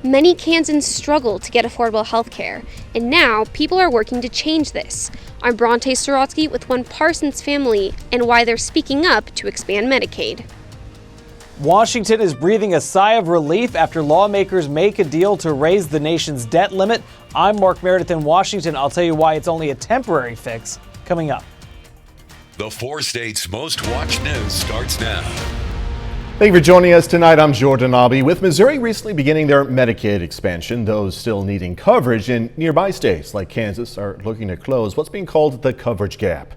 Many Kansans struggle to get affordable health care, and now people are working to change this. I'm Bronte Sorotsky with One Parsons Family and why they're speaking up to expand Medicaid. Washington is breathing a sigh of relief after lawmakers make a deal to raise the nation's debt limit. I'm Mark Meredith in Washington. I'll tell you why it's only a temporary fix coming up. The 4 states' most watched news starts now. Thank you for joining us tonight. I'm Jordan Abbey. With Missouri recently beginning their Medicaid expansion, those still needing coverage in nearby states like Kansas are looking to close what's being called the coverage gap.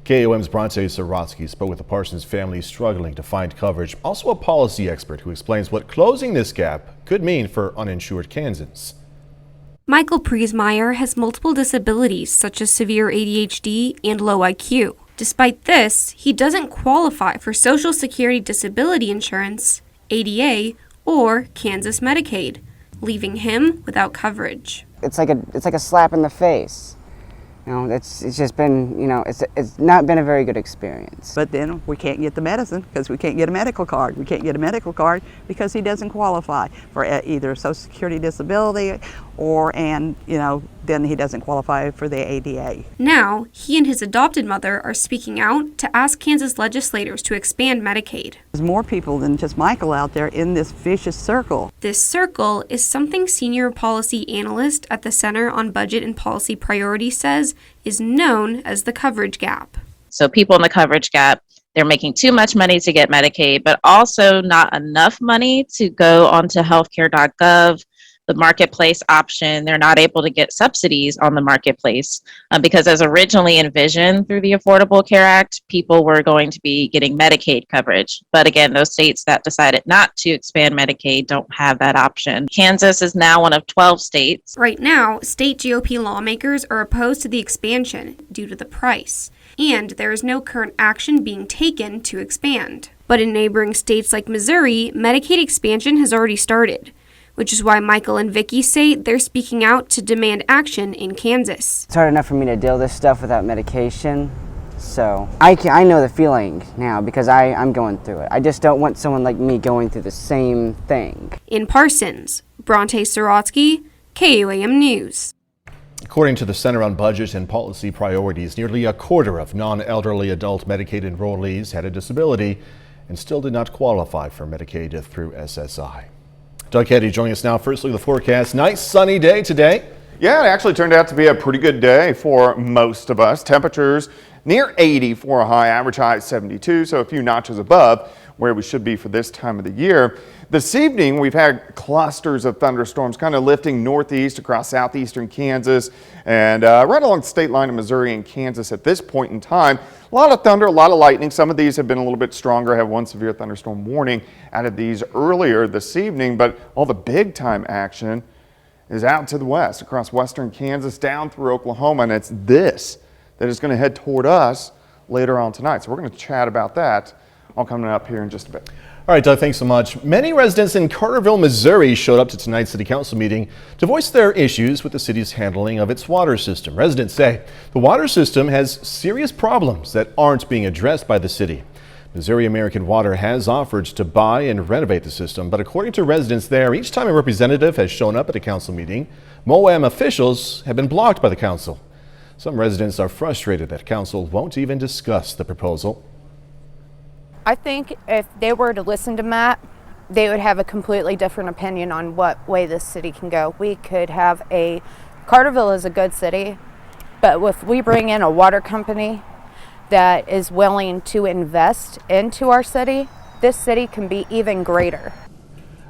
KOAM's Bronte Sorotsky spoke with the Parsons family struggling to find coverage, also a policy expert who explains what closing this gap could mean for uninsured Kansans. Michael Priesmeyer has multiple disabilities such as severe ADHD and low IQ. Despite this, he doesn't qualify for Social Security Disability Insurance, ADA, or Kansas Medicaid, leaving him without coverage. It's like a slap in the face. You know, it's just been, it's not been a very good experience. But then we can't get the medicine because we can't get a medical card. We can't get a medical card because he doesn't qualify for either Social Security Disability then he doesn't qualify for the ADA. Now, he and his adopted mother are speaking out to ask Kansas legislators to expand Medicaid. There's more people than just Michael out there in this vicious circle. This circle is something senior policy analyst at the Center on Budget and Policy Priorities says is known as the coverage gap. So people in the coverage gap, they're making too much money to get Medicaid, but also not enough money to go onto healthcare.gov, the marketplace option. They're not able to get subsidies on the marketplace because as originally envisioned through the Affordable Care Act, people were going to be getting Medicaid coverage. But again, those states that decided not to expand Medicaid don't have that option. Kansas is now one of 12 states. Right now, state GOP lawmakers are opposed to the expansion due to the price, and there is no current action being taken to expand. But in neighboring states like Missouri, Medicaid expansion has already started, which is why Michael and Vicky say they're speaking out to demand action in Kansas. It's hard enough for me to deal with this stuff without medication, so I know the feeling now because I'm going through it. I just don't want someone like me going through the same thing. In Parsons, Bronte Sorotsky, KOAM News. According to the Center on Budget and Policy Priorities, nearly a quarter of non-elderly adult Medicaid enrollees had a disability and still did not qualify for Medicaid through SSI. Doug Heddy joining us now. Firstly, the forecast. Nice sunny day today. Yeah, it actually turned out to be a pretty good day for most of us. Temperatures near 80 for a high, average high at 72, so a few notches above where we should be for this time of the year. This evening, we've had clusters of thunderstorms kind of lifting northeast across southeastern Kansas and right along the state line of Missouri and Kansas at this point in time. A lot of thunder, a lot of lightning. Some of these have been a little bit stronger. I have one severe thunderstorm warning out of these earlier this evening, but all the big time action is out to the west across western Kansas down through Oklahoma, and it's this that is going to head toward us later on tonight. So we're going to chat about that all coming up here in just a bit. All right, Doug, thanks so much. Many residents in Carterville, Missouri showed up to tonight's city council meeting to voice their issues with the city's handling of its water system. Residents say the water system has serious problems that aren't being addressed by the city. Missouri American Water has offered to buy and renovate the system, but according to residents there, each time a representative has shown up at a council meeting, MOAM officials have been blocked by the council. Some residents are frustrated that council won't even discuss the proposal. I think if they were to listen to Matt, they would have a completely different opinion on what way this city can go. We could have Carterville is a good city, but if we bring in a water company that is willing to invest into our city, this city can be even greater.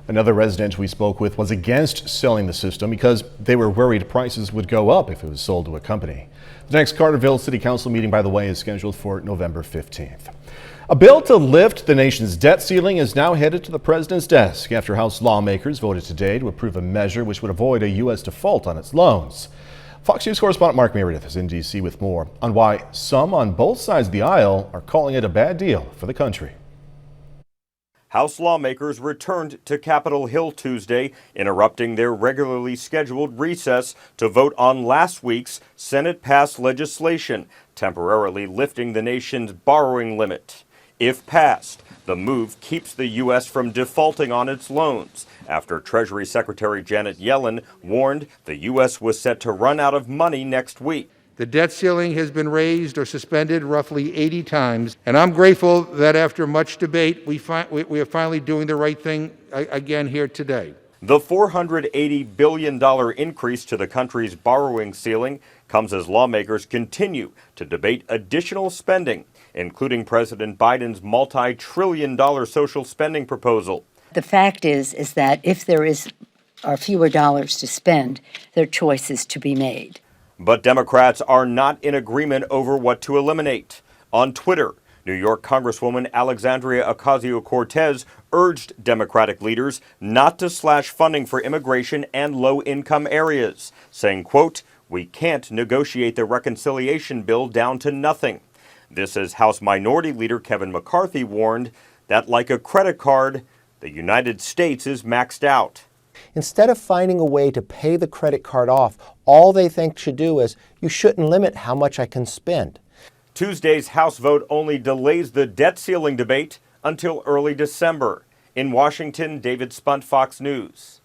Another resident we spoke with was against selling the system because they were worried prices would go up if it was sold to a company. The next Carterville City Council meeting, by the way, is scheduled for November 15th. A bill to lift the nation's debt ceiling is now headed to the president's desk after House lawmakers voted today to approve a measure which would avoid a U.S. default on its loans. Fox News correspondent Mark Meredith is in D.C. with more on why some on both sides of the aisle are calling it a bad deal for the country. House lawmakers returned to Capitol Hill Tuesday, interrupting their regularly scheduled recess to vote on last week's Senate-passed legislation, temporarily lifting the nation's borrowing limit. If passed, The move keeps the U.S. from defaulting on its loans after Treasury Secretary Janet Yellen warned the U.S. was set to run out of money next week. The debt ceiling has been raised or suspended roughly 80 times, and I'm grateful that after much debate, we are finally doing the right thing again here today. The $480 billion increase to the country's borrowing ceiling comes as lawmakers continue to debate additional spending, including President Biden's multi-trillion-dollar social spending proposal. The fact is that if there are fewer dollars to spend, there are choices to be made. But Democrats are not in agreement over what to eliminate. On Twitter, New York Congresswoman Alexandria Ocasio-Cortez urged Democratic leaders not to slash funding for immigration and low-income areas, saying, quote, "We can't negotiate the reconciliation bill down to nothing." This as House Minority Leader Kevin McCarthy warned that, like a credit card, the United States is maxed out. Instead of finding a way to pay the credit card off, all they think should do is, you shouldn't limit how much I can spend. Tuesday's House vote only delays the debt ceiling debate until early December. In Washington, David Spunt, Fox News.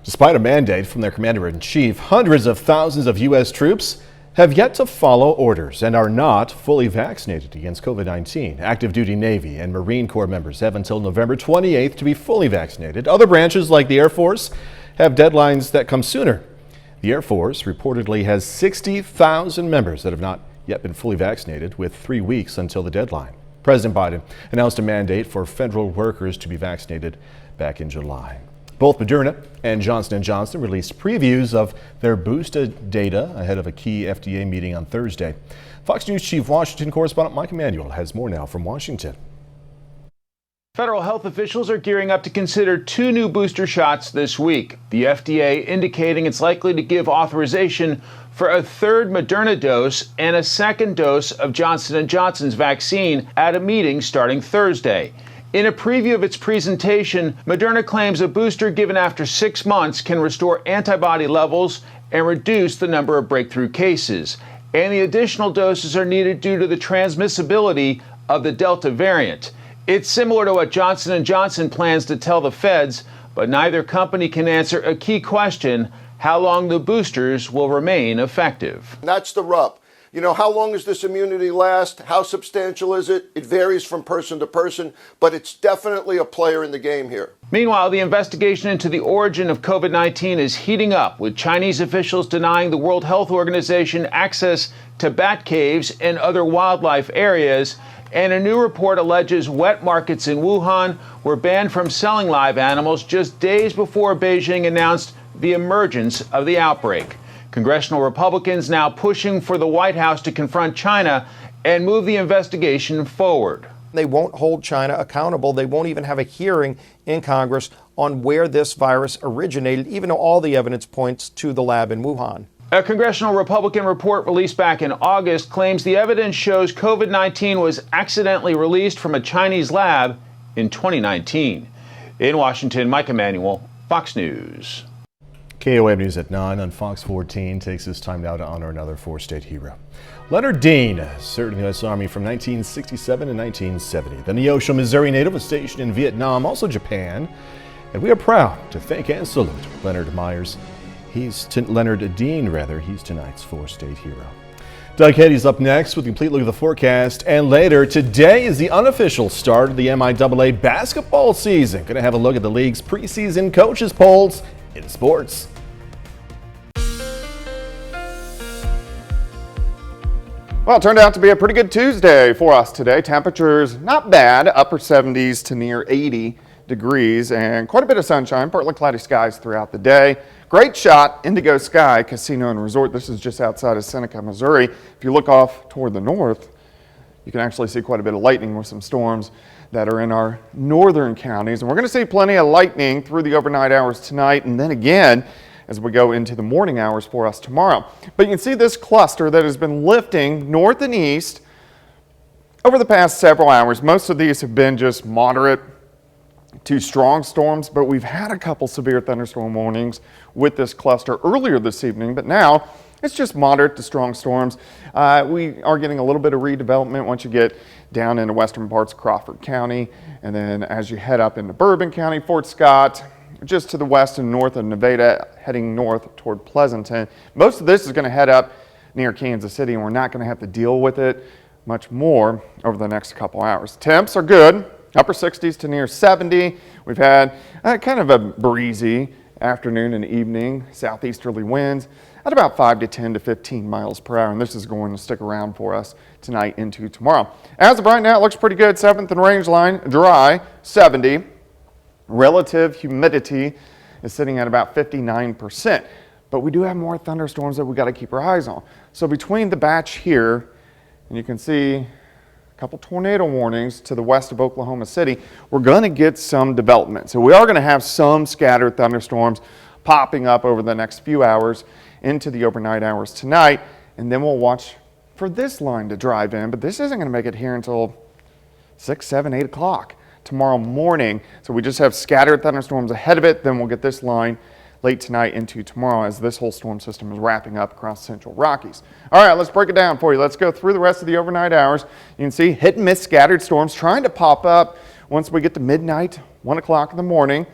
Despite a mandate from their commander-in-chief, hundreds of thousands of U.S. troops have yet to follow orders and are not fully vaccinated against COVID-19. Active duty Navy and Marine Corps members have until November 28th to be fully vaccinated. Other branches like the Air Force have deadlines that come sooner. The Air Force reportedly has 60,000 members that have not yet been fully vaccinated, with 3 weeks until the deadline. President Biden announced a mandate for federal workers to be vaccinated back in July. Both Moderna and Johnson & Johnson released previews of their boosted data ahead of a key FDA meeting on Thursday. Fox News Chief Washington correspondent Mike Emanuel has more now from Washington. Federal health officials are gearing up to consider 2 new booster shots this week. The FDA indicating it's likely to give authorization for a 3rd Moderna dose and a 2nd dose of Johnson & Johnson's vaccine at a meeting starting Thursday. In a preview of its presentation, Moderna claims a booster given after 6 months can restore antibody levels and reduce the number of breakthrough cases. And the additional doses are needed due to the transmissibility of the Delta variant. It's similar to what Johnson & Johnson plans to tell the feds, but neither company can answer a key question: how long the boosters will remain effective. That's the rub. You know, how long does this immunity last? How substantial is it? It varies from person to person, but it's definitely a player in the game here. Meanwhile, the investigation into the origin of COVID-19 is heating up, with Chinese officials denying the World Health Organization access to bat caves and other wildlife areas. And a new report alleges wet markets in Wuhan were banned from selling live animals just days before Beijing announced the emergence of the outbreak. Congressional Republicans now pushing for the White House to confront China and move the investigation forward. They won't hold China accountable. They won't even have a hearing in Congress on where this virus originated, even though all the evidence points to the lab in Wuhan. A congressional Republican report released back in August claims the evidence shows COVID-19 was accidentally released from a Chinese lab in 2019. In Washington, Mike Emanuel, Fox News. KOAM News at 9 on Fox 14 takes this time now to honor another 4-state hero. Leonard Dean served in the U.S. Army from 1967 to 1970. The Neosho, Missouri native was stationed in Vietnam, also Japan. And we are proud to thank and salute Leonard Dean, he's tonight's 4-state hero. Doug Heddy's up next with a complete look at the forecast. And later, today is the unofficial start of the MIAA basketball season. Going to have a look at the league's preseason coaches polls in sports. Well, it turned out to be a pretty good Tuesday for us today. Temperatures not bad, upper 70s to near 80 degrees, and quite a bit of sunshine, partly cloudy skies throughout the day. Great shot, Indigo Sky Casino and Resort. This is just outside of Seneca, Missouri. If you look off toward the north, you can actually see quite a bit of lightning with some storms that are in our northern counties. And we're going to see plenty of lightning through the overnight hours tonight, and then again as we go into the morning hours for us tomorrow. But you can see this cluster that has been lifting north and east over the past several hours. Most of these have been just moderate to strong storms, but we've had a couple severe thunderstorm warnings with this cluster earlier this evening. But now It's just moderate to strong storms. We are getting a little bit of redevelopment once you get down into western parts of Crawford County. And then as you head up into Bourbon County, Fort Scott, just to the west and north of Nevada, heading north toward Pleasanton. Most of this is going to head up near Kansas City, and we're not going to have to deal with it much more over the next couple hours. Temps are good, upper 60s to near 70. We've had kind of a breezy afternoon and evening, southeasterly winds at about 5 to 10 to 15 miles per hour, and this is going to stick around for us tonight into tomorrow. As of right now, it looks pretty good. 7th and range line, dry, 70. Relative humidity is sitting at about 59%, but we do have more thunderstorms that we got to keep our eyes on. So between the batch here, and you can see a couple tornado warnings to the west of Oklahoma City, we're going to get some development. So we are going to have some scattered thunderstorms popping up over the next few hours into the overnight hours tonight, and then we'll watch for this line to drive in, but this isn't going to make it here until 6, 7, 8 o'clock tomorrow morning. So we just have scattered thunderstorms ahead of it, then we'll get this line late tonight into tomorrow as this whole storm system is wrapping up across Central Rockies. All right, let's break it down for you. Let's go through the rest of the overnight hours. You can see hit and miss scattered storms trying to pop up once we get to midnight, 1 o'clock in the morning.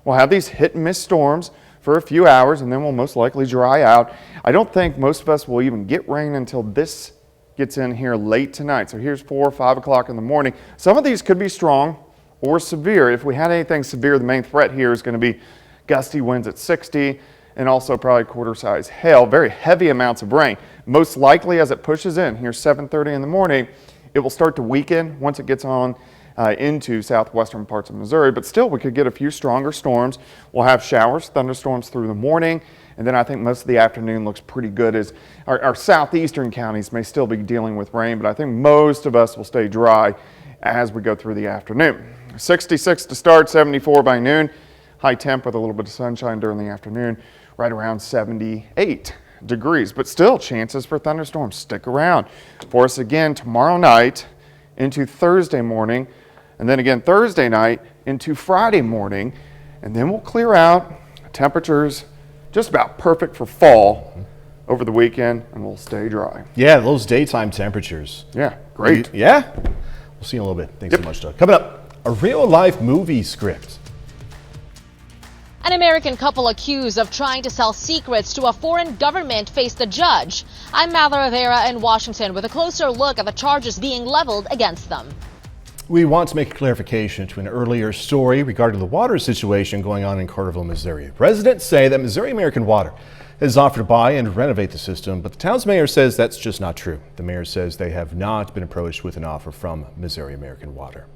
We'll have these hit and miss storms for a few hours, and then we'll most likely dry out. I don't think most of us will even get rain until this gets in here late tonight. So here's 4 or 5 o'clock in the morning. Some of these could be strong or severe. If we had anything severe, the main threat here is going to be gusty winds at 60 and also probably quarter-size hail, very heavy amounts of rain. Most likely as it pushes in here 7:30 in the morning, it will start to weaken once it gets on into southwestern parts of Missouri, but still we could get a few stronger storms. We'll have showers, thunderstorms through the morning, and then I think most of the afternoon looks pretty good as our southeastern counties may still be dealing with rain, but I think most of us will stay dry as we go through the afternoon. 66 to start, 74 by noon. High temp with a little bit of sunshine during the afternoon, right around 78 degrees, but still chances for thunderstorms stick around for us again tomorrow night into Thursday morning, and then again Thursday night into Friday morning, and then we'll clear out. Temperatures just about perfect for fall over the weekend, and we'll stay dry. Yeah, those daytime temperatures. Yeah, great. Yeah. We'll see you in a little bit. Thanks so much, Doug. Coming up, a real-life movie script. An American couple accused of trying to sell secrets to a foreign government faced a judge. I'm Mather Rivera in Washington with a closer look at the charges being leveled against them. We want to make a clarification to an earlier story regarding the water situation going on in Carterville, Missouri. Residents say that Missouri American Water has offered to buy and renovate the system, but the town's mayor says that's just not true. The mayor says they have not been approached with an offer from Missouri American Water.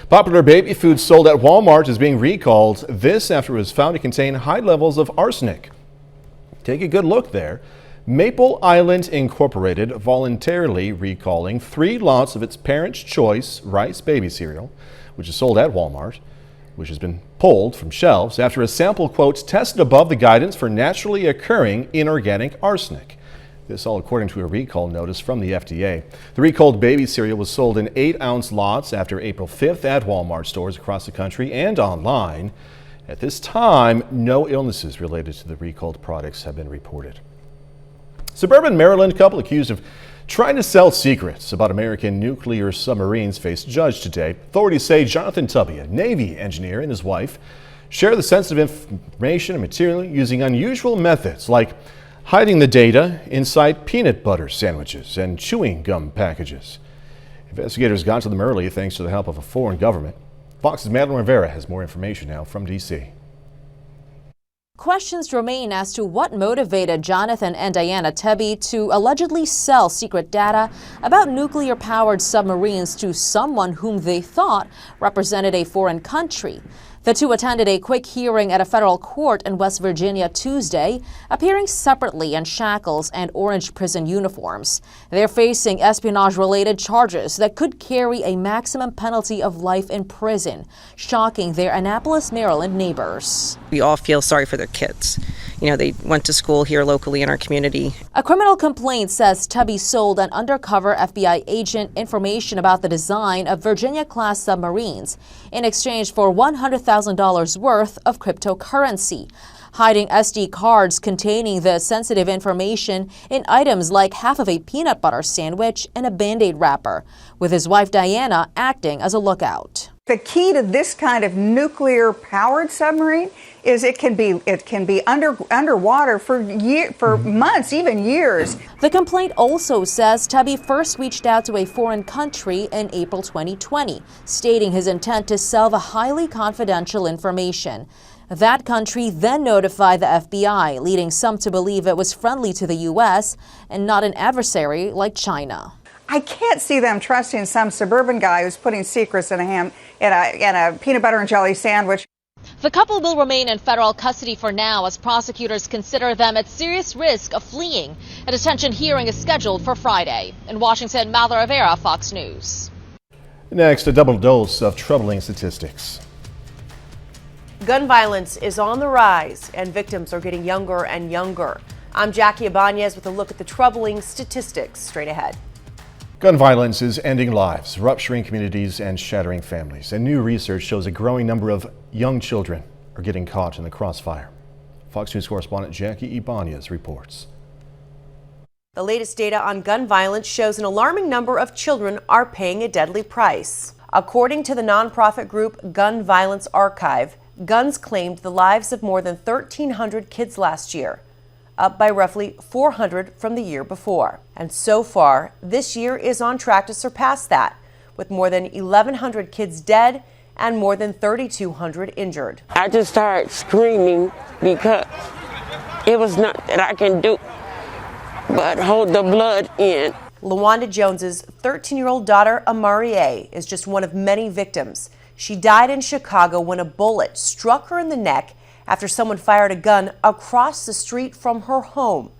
Popular baby food sold at Walmart is being recalled. This after it was found to contain high levels of arsenic. Take a good look there. Maple Island Incorporated voluntarily recalling 3 lots of its Parents' Choice rice baby cereal, which is sold at Walmart, which has been pulled from shelves after a sample, quote, tested above the guidance for naturally occurring inorganic arsenic. This all according to a recall notice from the FDA. The recalled baby cereal was sold in 8-ounce lots after April 5th at Walmart stores across the country and online. At this time, no illnesses related to the recalled products have been reported. Suburban Maryland couple accused of trying to sell secrets about American nuclear submarines face judge today. Authorities say Jonathan Tubby, a Navy engineer, and his wife share the sensitive information and material using unusual methods like hiding the data inside peanut butter sandwiches and chewing gum packages. Investigators got to them early thanks to the help of a foreign government. Fox's Madeline Rivera has more information now from D.C. Questions remain as to what motivated Jonathan and Diana Tebby to allegedly sell secret data about nuclear-powered submarines to someone whom they thought represented a foreign country. The two attended a quick hearing at a federal court in West Virginia Tuesday, appearing separately in shackles and orange prison uniforms. They're facing espionage-related charges that could carry a maximum penalty of life in prison, shocking their Annapolis, Maryland neighbors. We all feel sorry for their kids. they went to school here locally in our community. A criminal complaint says Tubby sold an undercover FBI agent information about the design of Virginia-class submarines in exchange for $100,000 worth of cryptocurrency, hiding SD cards containing the sensitive information in items like half of a peanut butter sandwich and a Band-Aid wrapper, with his wife Diana acting as a lookout. The key to this kind of nuclear-powered submarine is it can be underwater for months, even years. The complaint also says Tubby first reached out to a foreign country in April 2020, stating his intent to sell the highly confidential information. That country then notified the FBI, leading some to believe it was friendly to the U.S. and not an adversary like China. I can't see them trusting some suburban guy who's putting secrets in a peanut butter and jelly sandwich. The couple will remain in federal custody for now as prosecutors consider them at serious risk of fleeing. A detention hearing is scheduled for Friday. In Washington, Mallory Rivera, Fox News. Next, a double dose of troubling statistics. Gun violence is on the rise and victims are getting younger and younger. I'm Jackie Ibanez with a look at the troubling statistics straight ahead. Gun violence is ending lives, rupturing communities, and shattering families. And new research shows a growing number of young children are getting caught in the crossfire. Fox News correspondent Jackie Ibanez reports. The latest data on gun violence shows an alarming number of children are paying a deadly price. According to the nonprofit group Gun Violence Archive, guns claimed the lives of more than 1,300 kids last year, up by roughly 400 from the year before. And so far, this year is on track to surpass that, with more than 1,100 kids dead and more than 3,200 injured. I just started screaming because it was nothing that I can do but hold the blood in. LaWanda Jones's 13-year-old daughter, Amarie, is just one of many victims. She died in Chicago when a bullet struck her in the neck after someone fired a gun across the street from her home.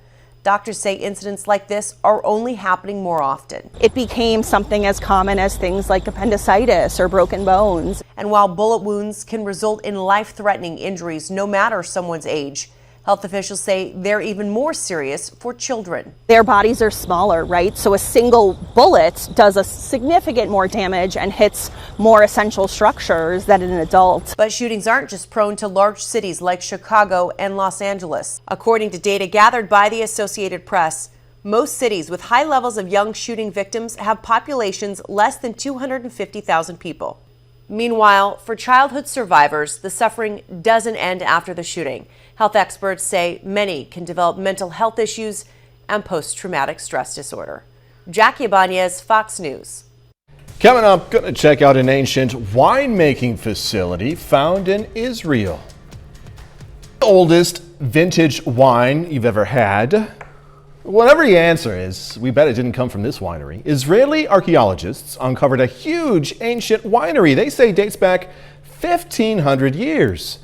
Doctors say incidents like this are only happening more often. It became something as common as things like appendicitis or broken bones. And while bullet wounds can result in life-threatening injuries no matter someone's age, health officials say they're even more serious for children. Their bodies are smaller, right? So a single bullet does a significant more damage and hits more essential structures than an adult. But shootings aren't just prone to large cities like Chicago and Los Angeles. According to data gathered by the Associated Press, most cities with high levels of young shooting victims have populations less than 250,000 people. Meanwhile, for childhood survivors, the suffering doesn't end after the shooting. Health experts say many can develop mental health issues and post-traumatic stress disorder. Jackie Ibanez, Fox News. Coming up, going to check out an ancient winemaking facility found in Israel. The oldest vintage wine you've ever had. Whatever the answer is, we bet it didn't come from this winery. Israeli archaeologists uncovered a huge ancient winery they say dates back 1,500 years.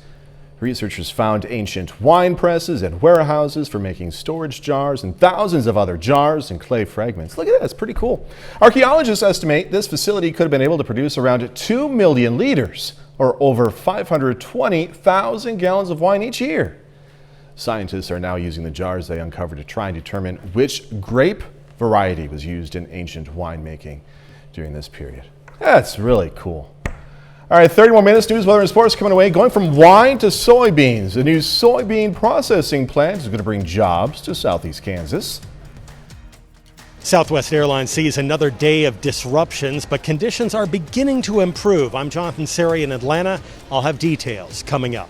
Researchers found ancient wine presses and warehouses for making storage jars and thousands of other jars and clay fragments. Look at that, it's pretty cool. Archaeologists estimate this facility could have been able to produce around 2 million liters, or over 520,000 gallons of wine each year. Scientists are now using the jars they uncovered to try and determine which grape variety was used in ancient winemaking during this period. That's really cool. All right, 30 more minutes, news, weather, and sports coming away. Going from wine to soybeans. A new soybean processing plant is going to bring jobs to southeast Kansas. Southwest Airlines sees another day of disruptions, but conditions are beginning to improve. I'm Jonathan Seri in Atlanta. I'll have details coming up.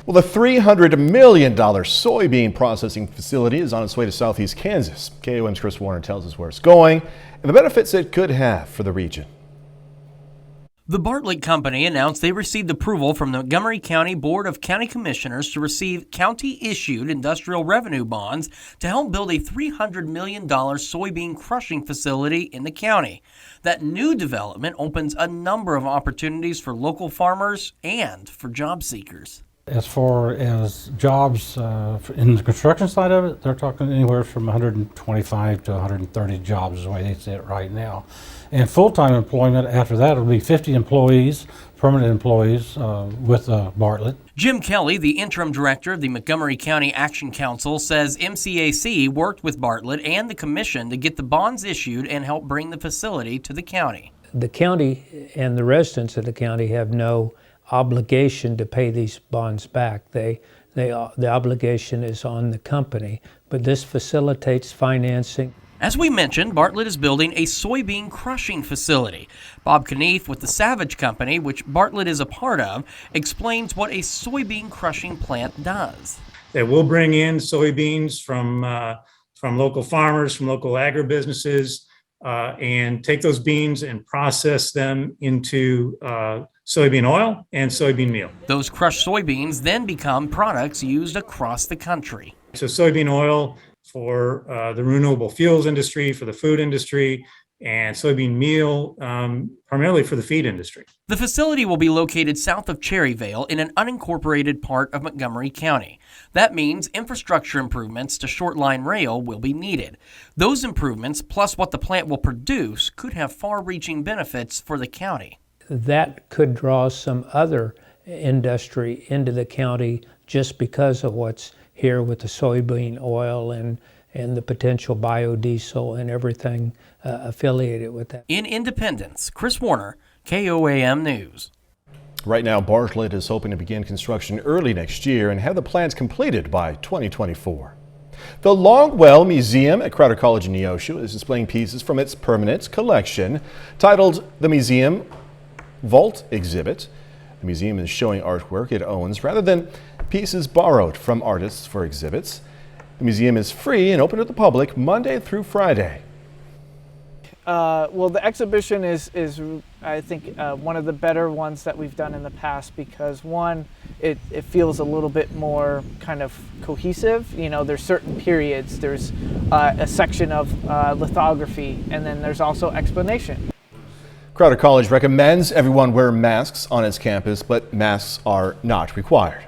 Well, the $300 million soybean processing facility is on its way to southeast Kansas. KOAM's Chris Warner tells us where it's going and the benefits it could have for the region. The Bartlett Company announced they received approval from the Montgomery County Board of County Commissioners to receive county-issued industrial revenue bonds to help build a $300 million soybean crushing facility in the county. That new development opens a number of opportunities for local farmers and for job seekers. As far as jobs in the construction side of it, they're talking anywhere from 125 to 130 jobs is the way they see it right now. And full-time employment after that will be 50 employees, permanent employees with Bartlett. Jim Kelly, the interim director of the Montgomery County Action Council, says MCAC worked with Bartlett and the commission to get the bonds issued and help bring the facility to the county. The county and the residents of the county have no obligation to pay these bonds back. The obligation is on the company, but this facilitates financing. As we mentioned, Bartlett is building a soybean crushing facility. Bob Knief with the Savage Company, which Bartlett is a part of, explains what a soybean crushing plant does. They will bring in soybeans from local farmers, from local agribusinesses, and take those beans and process them into soybean oil and soybean meal. Those crushed soybeans then become products used across the country. So soybean oil for the renewable fuels industry, for the food industry, and soybean meal primarily for the feed industry. The facility will be located south of Cherryvale in an unincorporated part of Montgomery County. That means infrastructure improvements to short-line rail will be needed. Those improvements, plus what the plant will produce, could have far-reaching benefits for the county. That could draw some other industry into the county just because of what's here with the soybean oil and the potential biodiesel and everything affiliated with that. In Independence, Chris Warner, KOAM News. Right now, Bartlett is hoping to begin construction early next year and have the plans completed by 2024. The Longwell Museum at Crowder College in Neosho is displaying pieces from its permanent collection titled the Museum Vault Exhibit. The museum is showing artwork it owns rather than pieces borrowed from artists for exhibits. The museum is free and open to the public Monday through Friday. Well, the exhibition is I think, one of the better ones that we've done in the past because, one, it feels a little bit more kind of cohesive. You know, there's certain periods. There's a section of lithography, and then there's also explanation. Crowder College recommends everyone wear masks on its campus, but masks are not required.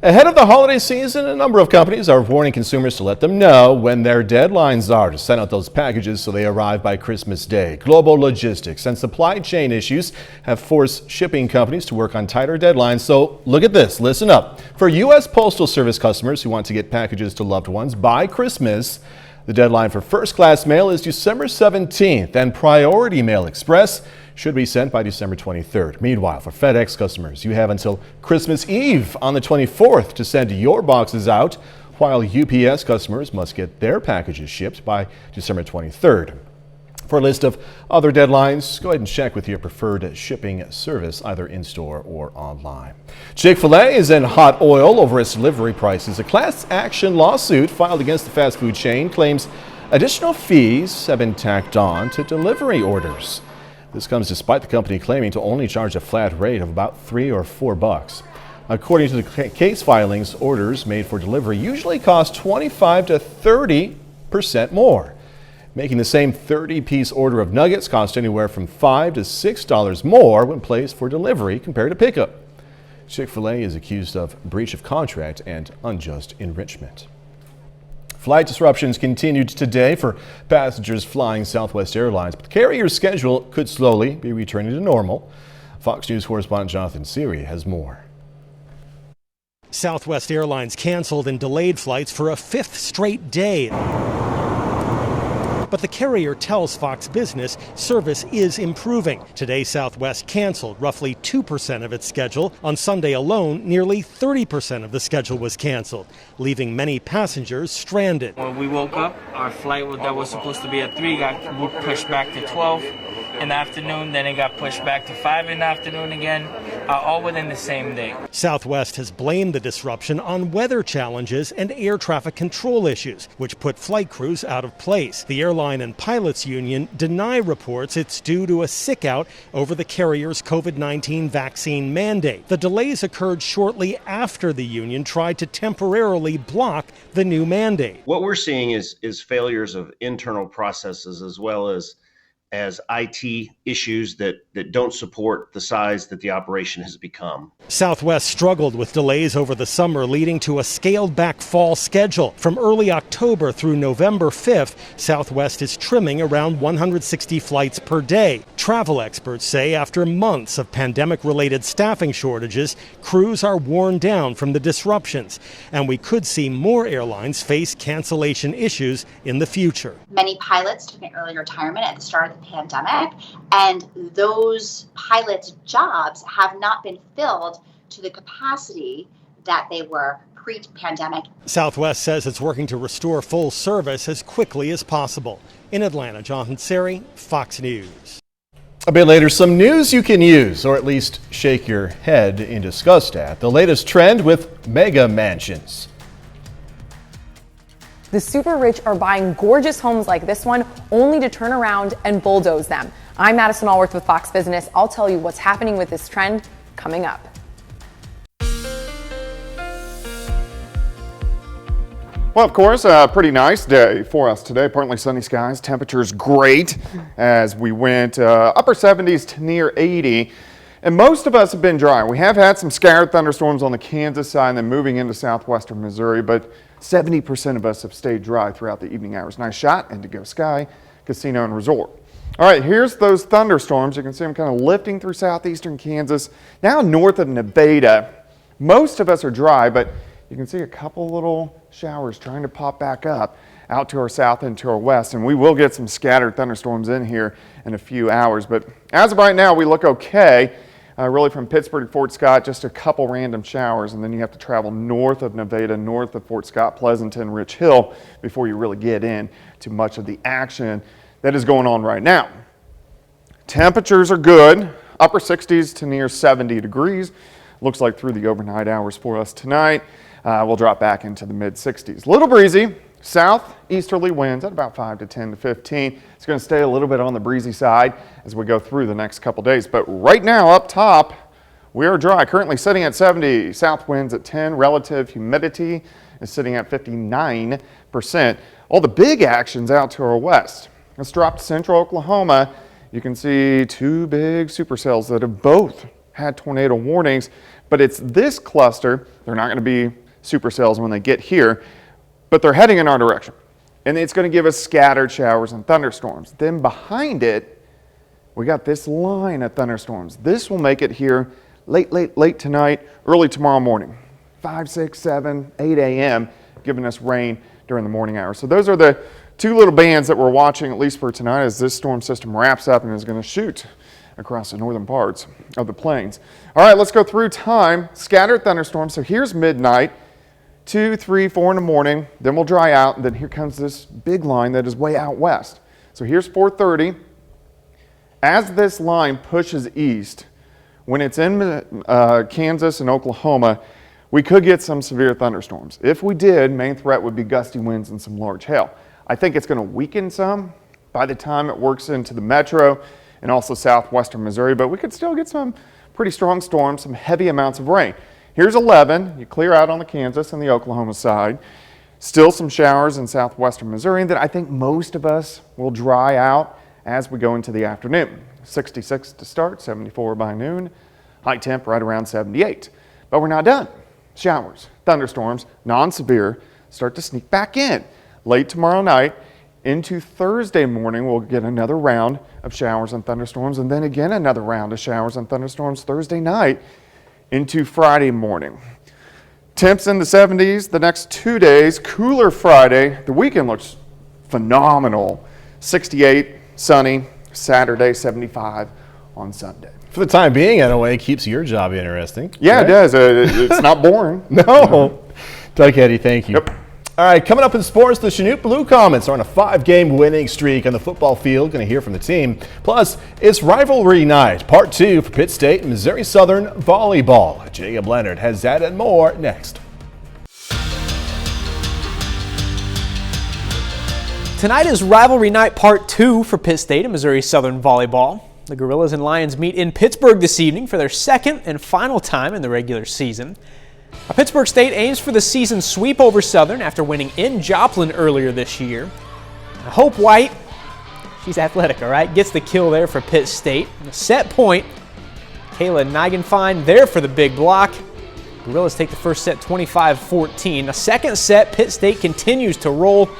Ahead of the holiday season, a number of companies are warning consumers to let them know when their deadlines are to send out those packages so they arrive by Christmas Day. Global logistics and supply chain issues have forced shipping companies to work on tighter deadlines. So look at this, listen up. For U.S. Postal Service customers who want to get packages to loved ones by Christmas, the deadline for first-class mail is December 17th, and Priority Mail Express should be sent by December 23rd. Meanwhile, for FedEx customers, you have until Christmas Eve on the 24th to send your boxes out, while UPS customers must get their packages shipped by December 23rd. For a list of other deadlines, go ahead and check with your preferred shipping service, either in-store or online. Chick-fil-A is in hot oil over its delivery prices. A class action lawsuit filed against the fast food chain claims additional fees have been tacked on to delivery orders. This comes despite the company claiming to only charge a flat rate of about $3 or $4. According to the case filings, orders made for delivery usually cost 25 to 30% more, making the same 30-piece order of nuggets cost anywhere from $5 to $6 more when placed for delivery compared to pickup. Chick-fil-A is accused of breach of contract and unjust enrichment. Flight disruptions continued today for passengers flying Southwest Airlines, but the carrier's schedule could slowly be returning to normal. Fox News correspondent Jonathan Siri has more. Southwest Airlines canceled and delayed flights for a fifth straight day. But the carrier tells Fox Business service is improving. Today, Southwest canceled roughly 2% of its schedule. On Sunday alone, nearly 30% of the schedule was canceled, leaving many passengers stranded. When we woke up, our flight that was supposed to be at 3 got pushed back to 12 in the afternoon, then it got pushed back to 5 in the afternoon again, all within the same day. Southwest has blamed the disruption on weather challenges and air traffic control issues, which put flight crews out of place. The Airline and Pilots Union deny reports it's due to a sick-out over the carrier's COVID-19 vaccine mandate. The delays occurred shortly after the union tried to temporarily block the new mandate. What we're seeing is failures of internal processes as well as as IT issues that don't support the size that the operation has become. Southwest struggled with delays over the summer, leading to a scaled-back fall schedule. From early October through November 5th, Southwest is trimming around 160 flights per day. Travel experts say after months of pandemic-related staffing shortages, crews are worn down from the disruptions, and we could see more airlines face cancellation issues in the future. Many pilots took an early retirement at the start of the pandemic, and those pilots' jobs have not been filled to the capacity that they were pre-pandemic. Southwest says it's working to restore full service as quickly as possible. In Atlanta, John Seri, Fox News. A bit later, some news you can use, or at least shake your head in disgust at. The latest trend with mega mansions. The super rich are buying gorgeous homes like this one only to turn around and bulldoze them. I'm Madison Allworth with Fox Business. I'll tell you what's happening with this trend coming up. Well, of course, a pretty nice day for us today. Partly sunny skies, temperatures great as we went upper 70s to near 80. And most of us have been dry. We have had some scattered thunderstorms on the Kansas side and then moving into southwestern Missouri, but 70% of us have stayed dry throughout the evening hours. Nice shot, Indigo Sky Casino and Resort. All right, here's those thunderstorms. You can see them kind of lifting through southeastern Kansas, now north of Nevada. Most of us are dry, but you can see a couple little showers trying to pop back up out to our south and to our west, and we will get some scattered thunderstorms in here in a few hours. But as of right now, we look okay. Really from Pittsburgh to Fort Scott, just a couple random showers, and then you have to travel north of Nevada, north of Fort Scott, Pleasanton, Rich Hill, before you really get in to much of the action that is going on right now. Temperatures are good, upper 60s to near 70 degrees. Looks like through the overnight hours for us tonight, we'll drop back into the mid 60s. Little breezy, southeasterly winds at about 5 to 10 to 15. It's going to stay a little bit on the breezy side as we go through the next couple days. But right now up top, we are dry. Currently sitting at 70, south winds at 10. Relative humidity is sitting at 59%. All the big actions out to our west. Let's drop to central Oklahoma. You can see two big supercells that have both had tornado warnings, but it's this cluster. They're not going to be supercells when they get here, but they're heading in our direction. And it's going to give us scattered showers and thunderstorms. Then behind it, we got this line of thunderstorms. This will make it here late tonight, early tomorrow morning, 5, 6, 7, 8 a.m., giving us rain during the morning hours. So those are the two little bands that we're watching, at least for tonight, as this storm system wraps up and is going to shoot across the northern parts of the plains. All right, let's go through time. Scattered thunderstorms. So here's midnight. 2, 3, 4 in the morning, then we'll dry out, and then here comes this big line that is way out west. So here's 4:30. As this line pushes east, when it's in Kansas and Oklahoma, we could get some severe thunderstorms. If we did, main threat would be gusty winds and some large hail. I think it's going to weaken some by the time it works into the metro and also southwestern Missouri, but we could still get some pretty strong storms, some heavy amounts of rain. Here's 11. You clear out on the Kansas and the Oklahoma side. Still some showers in southwestern Missouri that I think most of us will dry out as we go into the afternoon. 66 to start, 74 by noon. High temp right around 78. But we're not done. Showers, thunderstorms, non-severe, start to sneak back in. Late tomorrow night into Thursday morning, we'll get another round of showers and thunderstorms, and then again another round of showers and thunderstorms Thursday night into Friday morning. Temps in the 70s the next 2 days, cooler Friday. The weekend looks phenomenal. 68, sunny, Saturday 75 on Sunday. For the time being, NOA keeps your job interesting. Yeah, right? It does. It's not boring. No. Doug Eddy, thank you. Yep. All right, coming up in sports, the Chanute Blue Comets are on a 5-game winning streak on the football field. Going to hear from the team. Plus, it's rivalry night, part 2 for Pitt State and Missouri Southern volleyball. Jacob Leonard has that and more next. Tonight is rivalry night part 2 for Pitt State and Missouri Southern volleyball. The Gorillas and Lions meet in Pittsburgh this evening for their second and final time in the regular season. Pittsburgh State aims for the season sweep over Southern after winning in Joplin earlier this year. Hope White She's athletic, all right? Gets the kill there for Pitt State. And the set point, Kayla Nigenfine there for the big block. Gorillas take the first set 25-14. The second set, Pitt State continues to roll.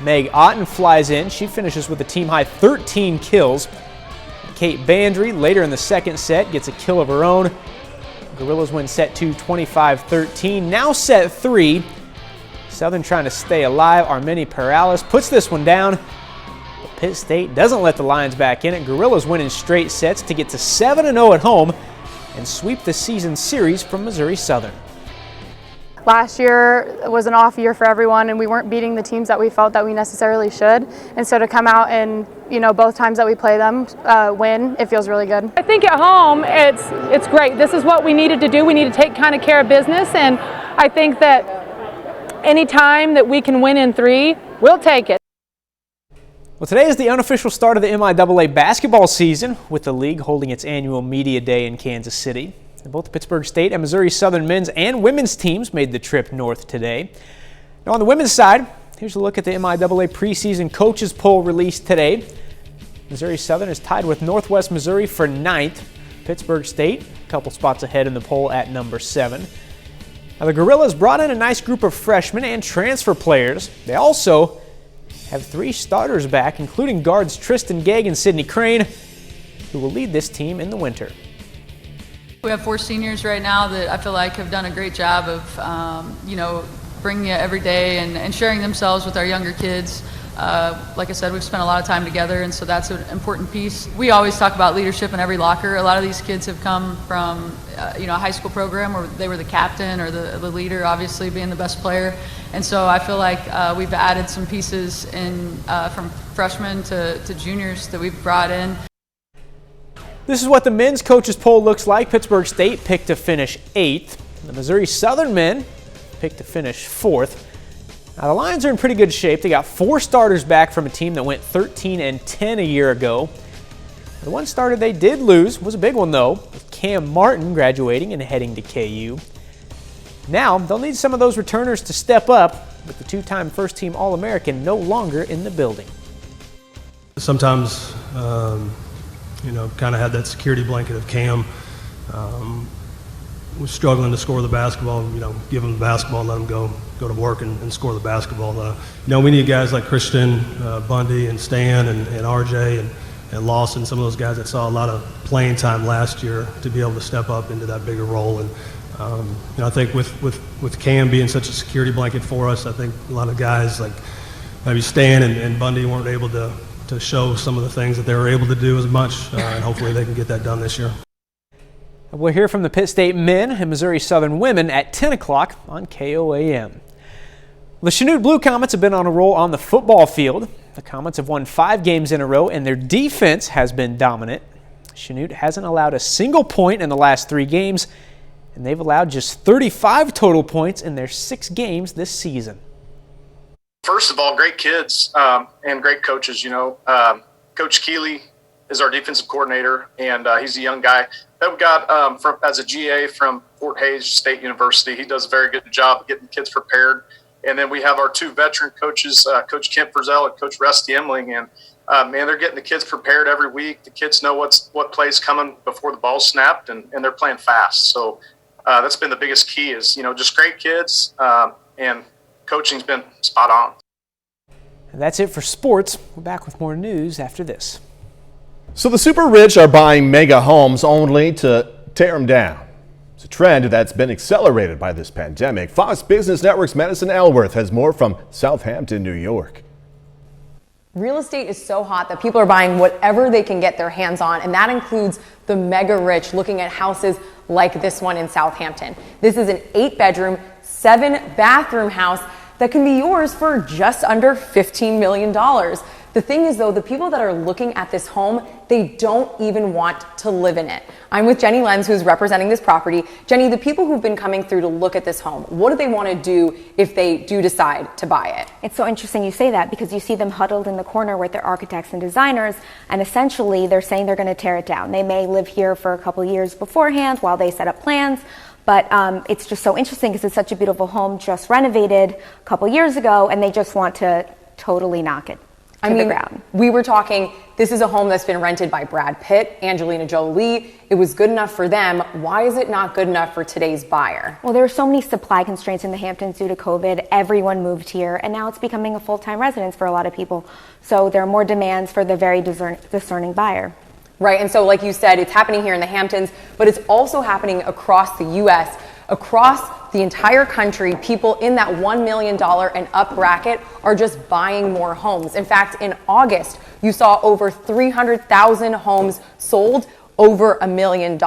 Meg Otten flies in. She finishes with a team-high 13 kills. Kate Bandry later in the second set gets a kill of her own. Gorillas win set 2 25-13. Now set 3. Southern trying to stay alive. Armeni Perales puts this one down. But Pitt State doesn't let the Lions back in it. Gorillas win in straight sets to get to 7-0 at home and sweep the season series from Missouri Southern. Last year was an off year for everyone, and we weren't beating the teams that we felt that we necessarily should. And so to come out and, both times that we play them, win, it feels really good. I think at home, it's great. This is what we needed to do. We need to take kind of care of business, and I think that any time that we can win in 3, we'll take it. Well, today is the unofficial start of the MIAA basketball season, with the league holding its annual media day in Kansas City. Both the Pittsburgh State and Missouri Southern men's and women's teams made the trip north today. Now on the women's side, here's a look at the MIAA preseason coaches poll released today. Missouri Southern is tied with Northwest Missouri for 9th. Pittsburgh State, a couple spots ahead in the poll at number 7. Now the Gorillas brought in a nice group of freshmen and transfer players. They also have 3 starters back, including guards Tristan Gegg and Sydney Crane, who will lead this team in the winter. We have 4 seniors right now that I feel like have done a great job of, bringing it every day and sharing themselves with our younger kids. Like I said, we've spent a lot of time together, and so that's an important piece. We always talk about leadership in every locker. A lot of these kids have come from, a high school program where they were the captain or the leader, obviously being the best player. And so I feel like we've added some pieces from freshmen to juniors that we've brought in. This is what the men's coaches poll looks like. Pittsburgh State picked to finish 8th. The Missouri Southern men picked to finish 4th. Now the Lions are in pretty good shape. They got 4 starters back from a team that went 13-10 a year ago. The one starter they did lose was a big one though, with Cam Martin graduating and heading to KU. Now they'll need some of those returners to step up, with the 2-time first-team All-American no longer in the building. Sometimes kind of had that security blanket of Cam. Was struggling to score the basketball, give him the basketball and let him go to work and score the basketball. We need guys like Christian, Bundy, and Stan, and RJ, and Lawson, some of those guys that saw a lot of playing time last year to be able to step up into that bigger role. And I think with Cam being such a security blanket for us, I think a lot of guys like maybe Stan and Bundy weren't able to show some of the things that they were able to do as much, and hopefully they can get that done this year. We'll hear from the Pitt State men and Missouri Southern women at 10 o'clock on KOAM. The Chanute Blue Comets have been on a roll on the football field. The Comets have won 5 games in a row, and their defense has been dominant. Chanute hasn't allowed a single point in the last 3 games, and they've allowed just 35 total points in their 6 games this season. First of all, great kids and great coaches. Coach Keeley is our defensive coordinator, and he's a young guy that we got as a GA from Fort Hays State University. He does a very good job of getting kids prepared. And then we have our 2 veteran coaches, Coach Kent Frizzell and Coach Rusty Emling. And they're getting the kids prepared every week. The kids know what play's coming before the ball's snapped, and they're playing fast. So that's been the biggest key is, just great kids, and coaching's been spot on. And that's it for sports. We're back with more news after this. So the super rich are buying mega homes only to tear them down. It's a trend that's been accelerated by this pandemic. Fox Business Network's Madison Elworth has more from Southampton, New York. Real estate is so hot that people are buying whatever they can get their hands on, and that includes the mega rich looking at houses like this one in Southampton. This is an 8-bedroom, 7-bathroom house that can be yours for just under $15 million. The thing is, though, the people that are looking at this home, they don't even want to live in it. I'm with Jenny Lenz, who's representing this property. Jenny, the people who've been coming through to look at this home, what do they want to do if they do decide to buy it? It's so interesting you say that, because you see them huddled in the corner with their architects and designers, and essentially they're saying they're going to tear it down. They may live here for a couple years beforehand while they set up plans, but it's just so interesting because it's such a beautiful home, just renovated a couple years ago, and they just want to totally knock it I mean, we were talking, this is a home that's been rented by Brad Pitt, Angelina Jolie. It was good enough for them. Why is it not good enough for today's buyer? Well, there were so many supply constraints in the Hamptons due to COVID. Everyone moved here, and now it's becoming a full-time residence for a lot of people. So there are more demands for the very discerning buyer. Right, and so like you said, it's happening here in the Hamptons, but it's also happening across the U.S., across the entire country. People in that $1 million and up bracket are just buying more homes. In fact, in August, you saw over 300,000 homes sold over $1 million.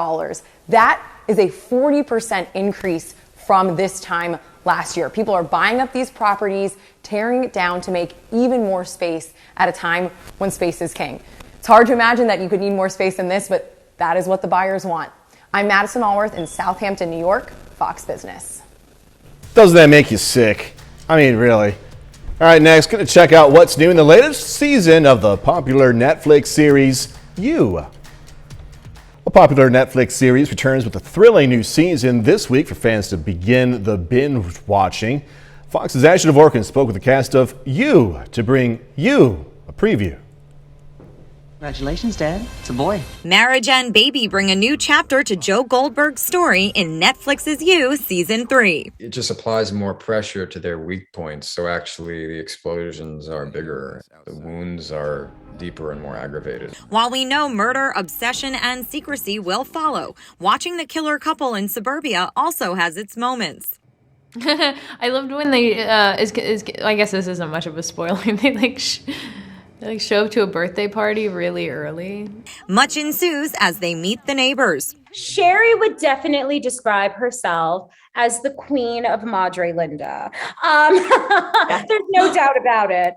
That is a 40% increase from this time last year. People are buying up these properties, tearing it down to make even more space at a time when space is king. It's hard to imagine that you could need more space than this, but that is what the buyers want. I'm Madison Allworth in Southampton, New York, Fox Business. Doesn't that make you sick? I mean, really. All right, next, going to check out what's new in the latest season of the popular Netflix series, You. A popular Netflix series returns with a thrilling new season this week for fans to begin the binge watching. Fox's Ashley Dvorkin spoke with the cast of You to bring you a preview. Congratulations, Dad. It's a boy. Marriage and baby bring a new chapter to Joe Goldberg's story in Netflix's You Season 3. It just applies more pressure to their weak points, so actually the explosions are bigger. The wounds are deeper and more aggravated. While we know murder, obsession, and secrecy will follow, watching the killer couple in suburbia also has its moments. I loved when they, I guess this isn't much of a spoiler, they show up to a birthday party really early. Much ensues as they meet the neighbors. Sherry would definitely describe herself as the queen of Madre Linda. There's no doubt about it.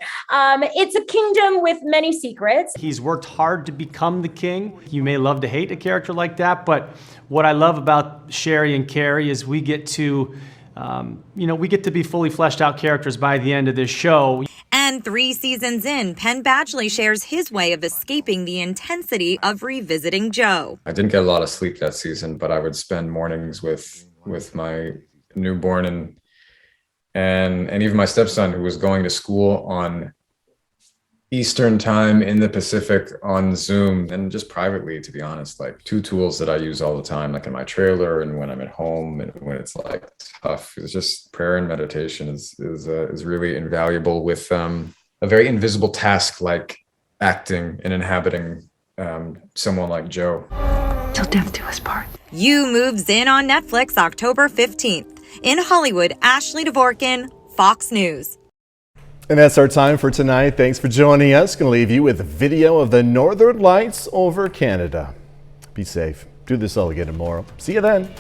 It's a kingdom with many secrets. He's worked hard to become the king. You may love to hate a character like that, but what I love about Sherry and Carrie is we get to be fully fleshed out characters by the end of this show. And 3 seasons in, Penn Badgley shares his way of escaping the intensity of revisiting Joe. I didn't get a lot of sleep that season, but I would spend mornings with my newborn and even my stepson, who was going to school on Eastern time in the Pacific on Zoom, and just privately, to be honest, like 2 tools that I use all the time, like in my trailer and when I'm at home and when it's like tough. It's just prayer and meditation is really invaluable with a very invisible task like acting and inhabiting someone like Joe. Till death do us part. You moves in on Netflix October 15th. In Hollywood, Ashley Dvorkin, Fox News. And that's our time for tonight. Thanks for joining us. Going to leave you with a video of the Northern Lights over Canada. Be safe. Do this all again tomorrow. See you then.